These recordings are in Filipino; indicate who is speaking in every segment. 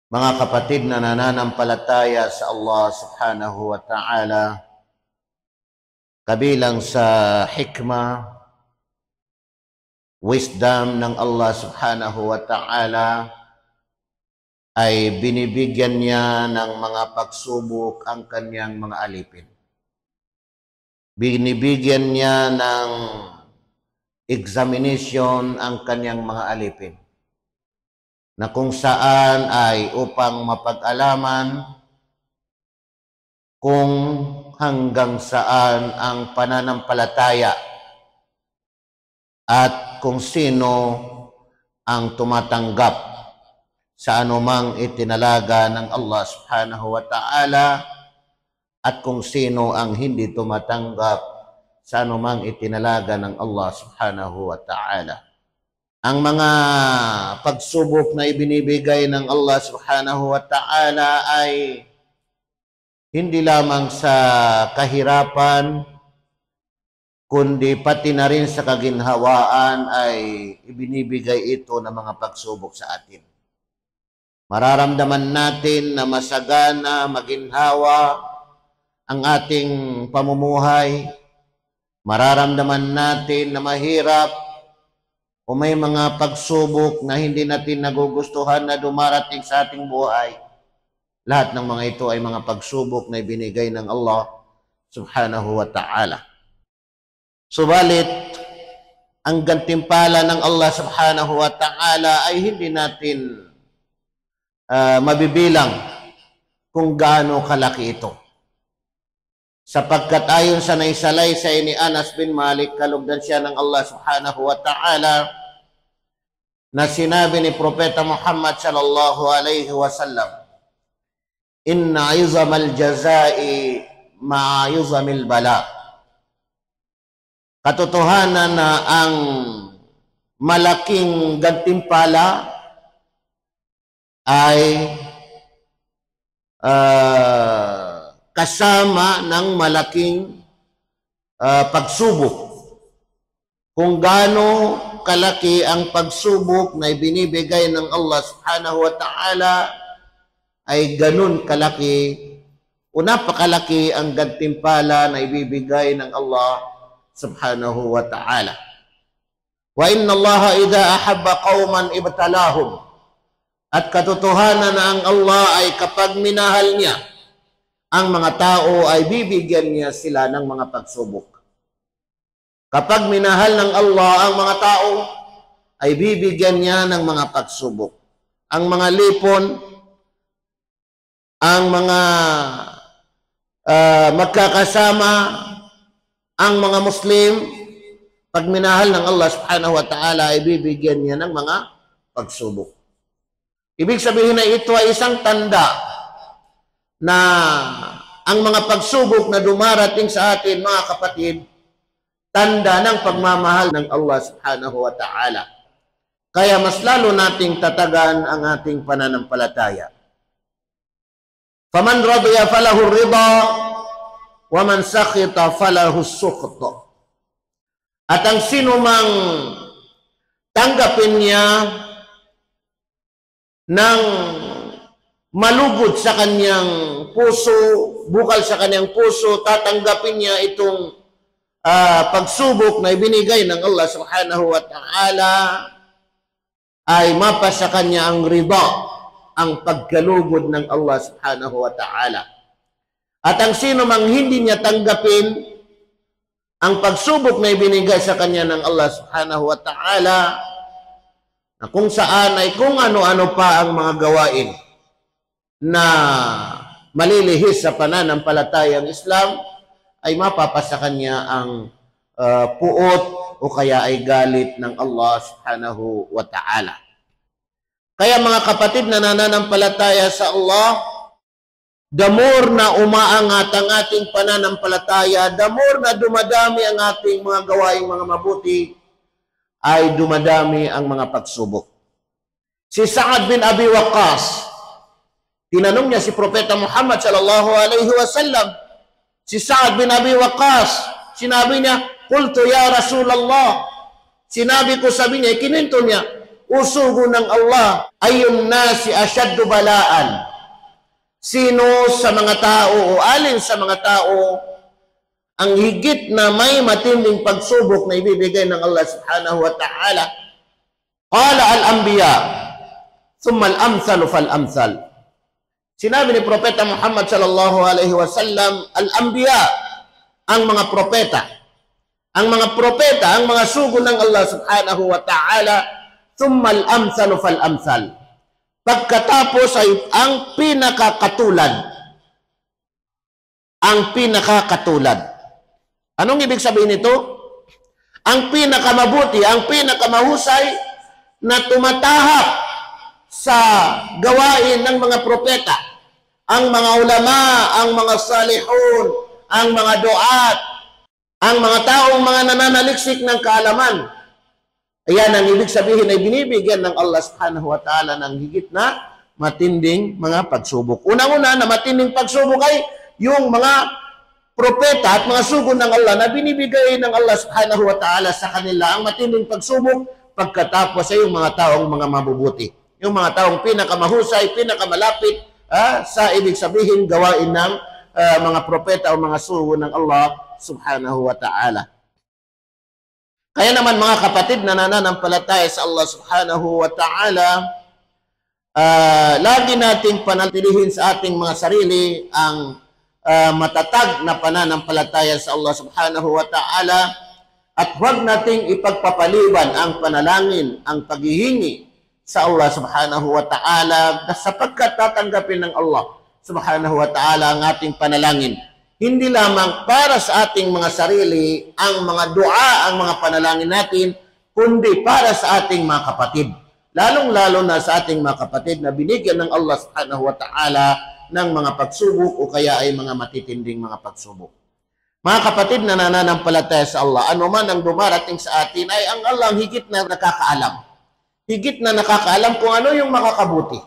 Speaker 1: Mga kapatid na nananampalataya sa Allah subhanahu wa ta'ala, kabilang sa hikmah, wisdom ng Allah subhanahu wa ta'ala, ay binibigyan niya ng mga pagsubok ang kanyang mga alipin. Binibigyan niya ng examination ang kanyang mga alipin, na kung saan ay upang mapag-alaman kung hanggang saan ang pananampalataya at kung sino ang tumatanggap sa anumang itinalaga ng Allah subhanahu wa ta'ala at kung sino ang hindi tumatanggap sa anumang itinalaga ng Allah subhanahu wa ta'ala. Ang mga pagsubok na ibinibigay ng Allah subhanahu wa ta'ala ay hindi lamang sa kahirapan, kundi pati na rin sa kaginhawaan ay ibinibigay ito ng mga pagsubok sa atin. Mararamdaman natin na masagana, maginhawa ang ating pamumuhay. Mararamdaman natin na mahirap o may mga pagsubok na hindi natin nagugustuhan na dumarating sa ating buhay. Lahat ng mga ito ay mga pagsubok na ibinigay ng Allah subhanahu wa ta'ala. Subalit, ang gantimpala ng Allah subhanahu wa ta'ala ay hindi natin mabibilang kung gaano kalaki ito. Sapagkat ayon sa naisalaysay ni Anas bin Malik, kalugdan siya ng Allah subhanahu wa ta'ala, na sinabi ni Propeta Muhammad sallallahu alaihi wasallam, "Inna izamal jazai ma'a izamil bala." Katotohanan na ang malaking gantimpala ay kasama ng malaking pagsubok. Kung gaano kalaki ang pagsubok na ibinibigay ng Allah subhanahu wa ta'ala, ay ganun kalaki o napakalaki ang gantimpala na ibibigay ng Allah subhanahu wa ta'ala. Wa inna Allah idha ahabba qauman ibtalahum. At katotohanan na ang Allah ay kapag minahal niya ang mga tao ay bibigyan niya sila ng mga pagsubok. Kapag minahal ng Allah ang mga tao ay bibigyan niya ng mga pagsubok. Ang mga lipon, ang mga magkakasama, ang mga Muslim, pag minahal ng Allah subhanahu wa ta'ala ay bibigyan niya ng mga pagsubok. Ibig sabihin na ito ay isang tanda na ang mga pagsubok na dumarating sa atin, mga kapatid, tanda ng pagmamahal ng Allah subhanahu wa ta'ala. Kaya mas lalo nating tatagan ang ating pananampalataya. Faman radiya falahu rida, wa man sakhita falahu sukhط. At ang sino mang tanggapin niya ng malugod sa kanyang puso, bukal sa kanyang puso, tatanggapin niya itong pagsubok na ibinigay ng Allah subhanahu wa ta'ala, ay mapa sa kanya ang rida, ang pagkalugod ng Allah subhanahu wa ta'ala. At ang sino mang hindi niya tanggapin ang pagsubok na ibinigay sa kanya ng Allah subhanahu wa ta'ala, na kung saan ay kung ano-ano pa ang mga gawain na malilihis sa pananampalatayang Islam, ay mapapasa kanya ang puot o kaya ay galit ng Allah subhanahu wa ta'ala. Kaya mga kapatid na nananampalataya sa Allah, the more na umaangat ang ating pananampalataya, the more na dumadami ang ating mga gawaing mga mabuti, ay dumadami ang mga pagsubok. Si Sa'ad bin Abi Waqqas, tinanong niya si Propeta Muhammad sallallahu alaihi wasallam, si Sa'ad bin Abi Waqqas, sinabi niya, "Qultu ya Rasulullah." Sinabi ko, sabi niya, kininto niya, o sugo ng Allah, ayun nasi asyaddu balaan. Sino sa mga tao o alin sa mga tao ang higit na may matinding pagsubok na ibibigay ng Allah subhanahu wa ta'ala? Qala al-anbiya, thumma al-amthal fal-amthal. Sinabi ni Propeta Muhammad sallallahu alaihi wasallam, al-anbiya, ang mga propeta. Ang mga propeta, ang mga sugo ng Allah subhanahu wa ta'ala, thumma al-amthal fal-amthal. Pagkatapos ay ang pinakakatulad. Ang pinakakatulad. Anong ibig sabihin nito? Ang pinakamabuti, ang pinakamahusay na tumatahak sa gawain ng mga propeta. Ang mga ulama, ang mga salihun, ang mga duat, ang mga taong mga nananaliksik ng kaalaman. Ayan ang ibig sabihin ay binibigyan ng Allah subhanahu wa ta'ala ng higit na matinding mga pagsubok. Unang-una na matinding pagsubok ay yung mga propeta at mga sugo ng Allah na binibigay ng Allah subhanahu wa ta'ala sa kanila ang matinding pagsubok pagkatapos ay yung mga taong mga mabubuti. Yung mga taong pinakamahusay, pinakamalapit sa ibig sabihin gawain ng mga propeta o mga sugo ng Allah subhanahu wa ta'ala. Kaya naman mga kapatid na nananampalataya sa Allah subhanahu wa ta'ala, lagi nating panatilihin sa ating mga sarili ang matatag na pananampalataya sa Allah subhanahu wa ta'ala at huwag nating ipagpapaliban ang panalangin, ang paghihingi sa Allah subhanahu wa ta'ala sapagkat tatanggapin ng Allah subhanahu wa ta'ala ang ating panalangin. Hindi lamang para sa ating mga sarili ang mga dua, ang mga panalangin natin, kundi para sa ating mga kapatid. Lalong-lalo na sa ating mga kapatid na binigyan ng Allah subhanahu wa ta'ala ng mga pagsubok o kaya ay mga matitinding mga pagsubok. Mga kapatid na nananampalataya sa Allah, ano man ang dumarating sa atin ay ang Allah higit na nakakaalam. Higit na nakakaalam kung ano yung makakabuti.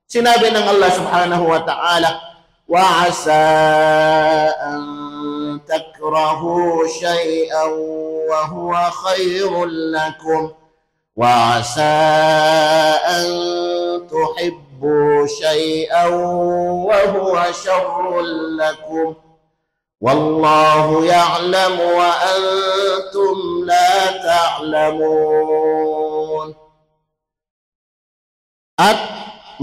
Speaker 1: Sinabi ng Allah subhanahu wa ta'ala, وَعَسَىٰ أَن تَكْرَهُوا شَيْئًا وَهُوَ خَيْرٌ لَكُمْ وَعَسَىٰ أَن تُحِبُّوا شَيْئًا وَهُوَ شَرٌّ لَكُمْ وَاللَّهُ يَعْلَمُ وَأَنتُمْ لَا تَعْلَمُونَ. At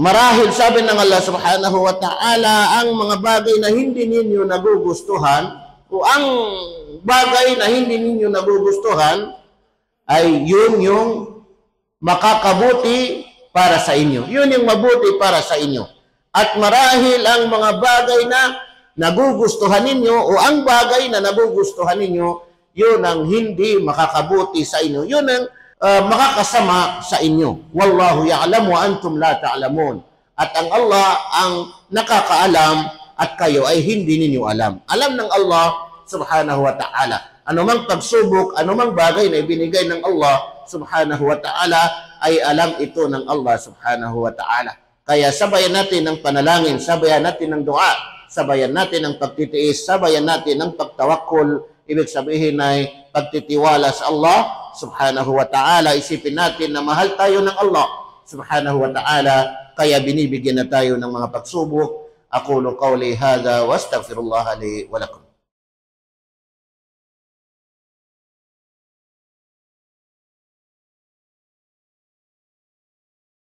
Speaker 1: marahil sabi ng Allah subhanahu wa ta'ala, ang mga bagay na hindi ninyo nagugustuhan o ang bagay na hindi ninyo nagugustuhan ay yun yung makakabuti para sa inyo. Yun yung mabuti para sa inyo. At marahil ang mga bagay na nagugustuhan ninyo o ang bagay na nagugustuhan ninyo, yun ang hindi makakabuti sa inyo. Yun ang makakasama sa inyo. Wallahu ya'lam wa antum la ta'lamun. At ang Allah ang nakakaalam at kayo ay hindi ninyo alam. Alam ng Allah subhanahu wa ta'ala. Anumang pagsubok, anumang bagay na ibinigay ng Allah subhanahu wa ta'ala ay alam ito ng Allah subhanahu wa ta'ala. Kaya sabayan natin ng panalangin, sabayan natin ng dua, sabayan natin ng pagtitiis, sabayan natin ng pagtawakkul. Ibig sabihin ay pagtitiwala sa Allah subhanahu wa ta'ala. Isipin natin na mahal tayo ng Allah subhanahu wa ta'ala, kaya binibigyan na tayo ng mga pagsubok. Aqulu qawli hadha wa astaghfirullah li wa lakum.